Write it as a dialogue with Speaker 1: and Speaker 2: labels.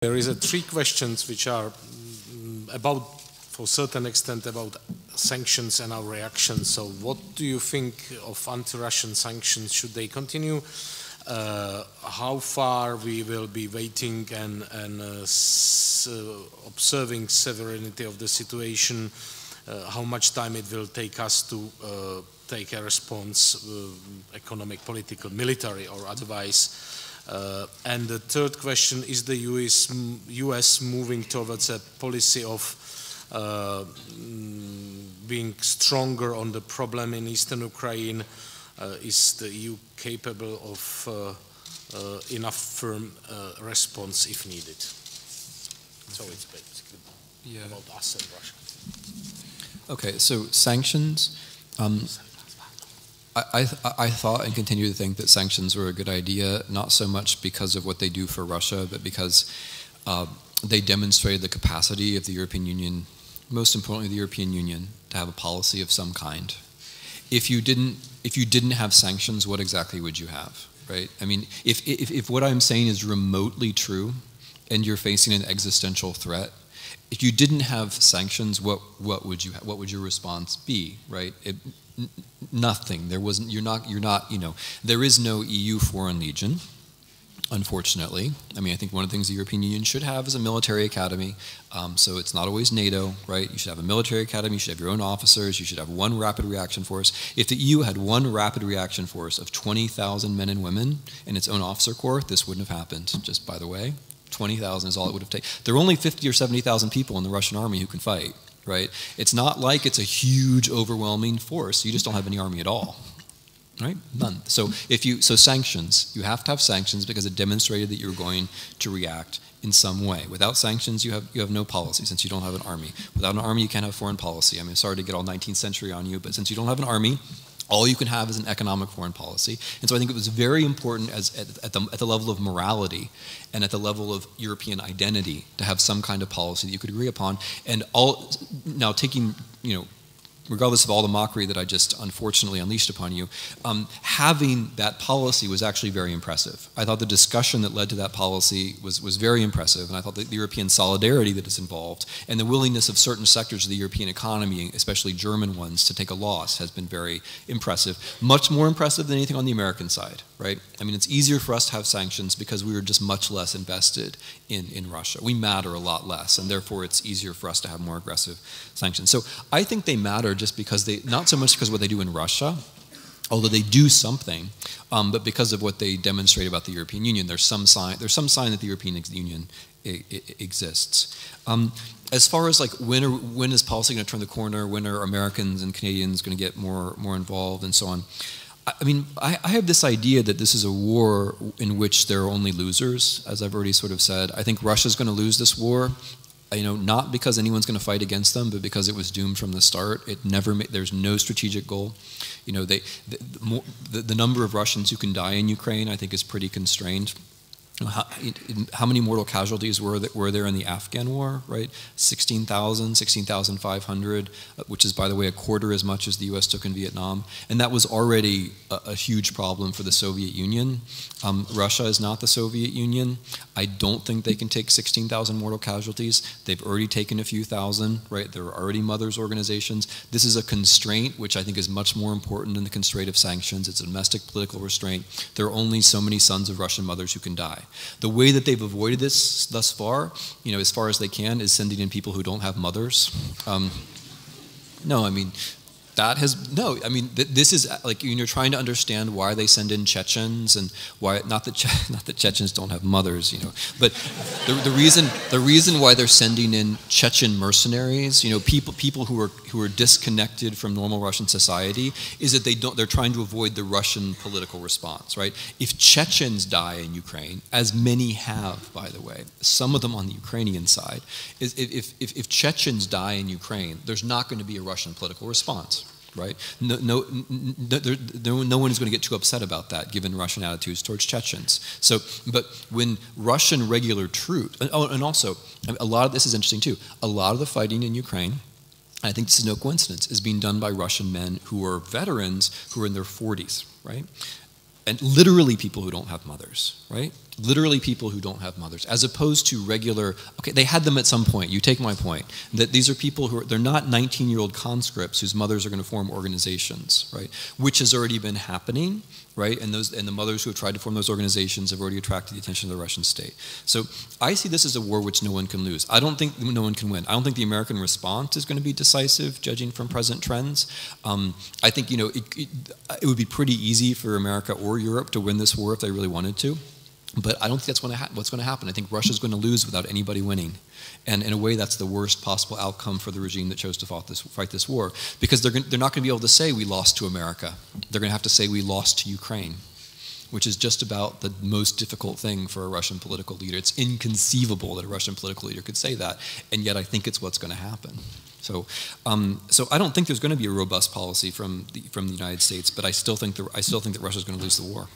Speaker 1: There is three questions which are about, for a certain extent, about sanctions and our reaction. So what do you think of anti-Russian sanctions? Should they continue? How far we will be waiting and observing severity of the situation? How much time it will take us to take a response, economic, political, military, or otherwise? And the third question, is the US moving towards a policy of being stronger on the problem in eastern Ukraine? Is the EU capable of enough firm response if needed? So it's basically about us and Russia.
Speaker 2: Okay, so sanctions. I thought and continue to think that sanctions were a good idea, not so much because of what they do for Russia, but because they demonstrated the capacity of the European Union, most importantly the European Union, to have a policy of some kind. If you didn't have sanctions, what exactly would you have, right? I mean, if what I'm saying is remotely true, and you're facing an existential threat, if you didn't have sanctions, what would your response be, right? Nothing. There wasn't. You're not. You know, there is no EU Foreign Legion, unfortunately. I mean, I think one of the things the European Union should have is a military academy. So it's not always NATO, right? You should have a military academy. You should have your own officers. You should have one rapid reaction force. If the EU had one rapid reaction force of 20,000 men and women in its own officer corps, this wouldn't have happened. Just by the way, 20,000 is all it would have taken. There are only 50 or 70,000 people in the Russian army who can fight. Right? It's not like it's a huge, overwhelming force. You just don't have any army at all, right? None. So sanctions. You have to have sanctions because it demonstrated that you're going to react in some way. Without sanctions, you have no policy since you don't have an army. Without an army, you can't have foreign policy. I mean, sorry to get all 19th century on you, but since you don't have an army, all you can have is an economic foreign policy. And so I think it was very important at the level of morality and at the level of European identity to have some kind of policy that you could agree upon. And now taking, regardless of all the mockery that I just unfortunately unleashed upon you, having that policy was actually very impressive. I thought the discussion that led to that policy was very impressive, and I thought the European solidarity that is involved and the willingness of certain sectors of the European economy, especially German ones, to take a loss has been very impressive. Much more impressive than anything on the American side, right? I mean, it's easier for us to have sanctions because we were just much less invested in Russia. We matter a lot less, and therefore it's easier for us to have more aggressive sanctions. So I think they matter just because not so much because of what they do in Russia, although they do something, but because of what they demonstrate about the European Union. There's some sign that the European Union exists. As far as like when is policy going to turn the corner, when are Americans and Canadians going to get more involved and so on, I mean, I have this idea that this is a war in which there are only losers, as I've already sort of said. I think Russia's going to lose this war. Not because anyone's going to fight against them, but because it was doomed from the start. There's no strategic goal. The number of Russians who can die in Ukraine, I think, is pretty constrained. How many mortal casualties were there in the Afghan war, right? 16,000, 16,500, which is, by the way, a quarter as much as the U.S. took in Vietnam. And that was already a huge problem for the Soviet Union. Russia is not the Soviet Union. I don't think they can take 16,000 mortal casualties. They've already taken a few thousand, right? There are already mothers' organizations. This is a constraint, which I think is much more important than the constraint of sanctions. It's a domestic political restraint. There are only so many sons of Russian mothers who can die. The way that they've avoided this thus far, as far as they can, is sending in people who don't have mothers. This is like when you're trying to understand why they send in Chechens and why not that Chechens don't have mothers, but the reason why they're sending in Chechen mercenaries, people who are disconnected from normal Russian society, is that they're trying to avoid the Russian political response, right? If Chechens die in Ukraine, as many have, by the way, some of them on the Ukrainian side, if Chechens die in Ukraine, there's not going to be a Russian political response. Right? No one is going to get too upset about that, given Russian attitudes towards Chechens. So, but when Russian regular troops, and also a lot of this is interesting too. A lot of the fighting in Ukraine, I think this is no coincidence, is being done by Russian men who are veterans who are in their 40s, right? And literally people who don't have mothers, right? literally people who don't have mothers, as opposed to regular, okay, they had them at some point, you take my point, that these are people who are, they're not 19-year-old conscripts whose mothers are going to form organizations, right, which has already been happening, right, and the mothers who have tried to form those organizations have already attracted the attention of the Russian state. So I see this as a war which no one can lose. I don't think no one can win. I don't think the American response is going to be decisive, judging from present trends. I think, you know, it would be pretty easy for America or Europe to win this war if they really wanted to. But I don't think that's what's going to happen. I think Russia's going to lose without anybody winning. And in a way, that's the worst possible outcome for the regime that chose to fight this war. Because they're not going to be able to say we lost to America. They're going to have to say we lost to Ukraine, which is just about the most difficult thing for a Russian political leader. It's inconceivable that a Russian political leader could say that, and yet I think it's what's going to happen. So I don't think there's going to be a robust policy from the United States, but I still think that Russia's going to lose the war.